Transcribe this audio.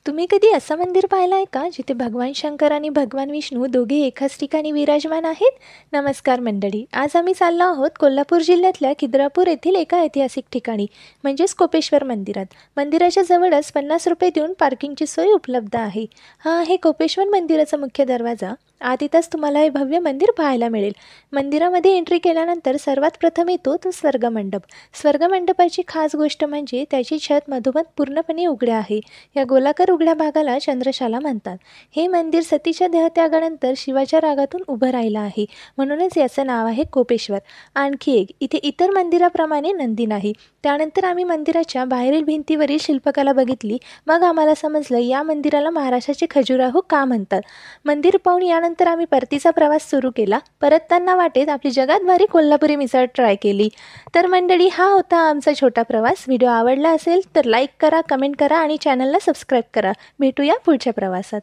तुम्ही कधी असं मंदिर पाहिलं आहे का जिथे भगवान शंकर आणि भगवान विष्णू दोघे एकाच ठिकाणी विराजमान आहेत? नमस्कार मंडळी, आज आम्ही चाललो आहोत कोल्हापूर जिल्ह्यातल्या खिद्रापूर येथील एका ऐतिहासिक ठिकाणी म्हणजेच कोपेश्वर मंदिरात. मंदिराच्या जवळच 50 रुपये देऊन पार्किंगची सोय उपलब्ध आहे. हा आहे कोपेश्वर मंदिराचा मुख्य दरवाजा. आत येताच तुम्हाला हे भव्य मंदिर पाहायला मिळेल. मंदिरामध्ये एंट्री केल्यानंतर सर्वात प्रथम येतो तो स्वर्गमंडप. स्वर्गमंडपाची खास गोष्ट म्हणजे त्याची छत मधोमध पूर्णपणे उघडे आहे. या गोलाकार उघड्या भागाला चंद्रशाला म्हणतात. हे मंदिर सतीच्या देहत्यागानंतर शिवाच्या रागातून उभं राहिलं आहे, म्हणूनच याचं नाव आहे कोपेश्वर. आणखी एक, इथे इतर मंदिराप्रमाणे नंदी नाही. त्यानंतर आम्ही मंदिराच्या बाहेरील भिंतीवरील शिल्पकला बघितली. मग आम्हाला समजलं या मंदिराला महाराष्ट्राचे खजुराहो का म्हणतात. मंदिर पाहून यानंतर आम्ही परतीचा प्रवास सुरू केला. परतताना वाटेत आपली जगात भारी कोल्हापुरी मिसळ ट्राय केली. तर मंडळी, हा होता आमचा छोटा प्रवास. व्हिडिओ आवडला असेल तर लाईक करा, कमेंट करा आणि चॅनलला सबस्क्राईब करा. भेटूया पुढच्या प्रवासात.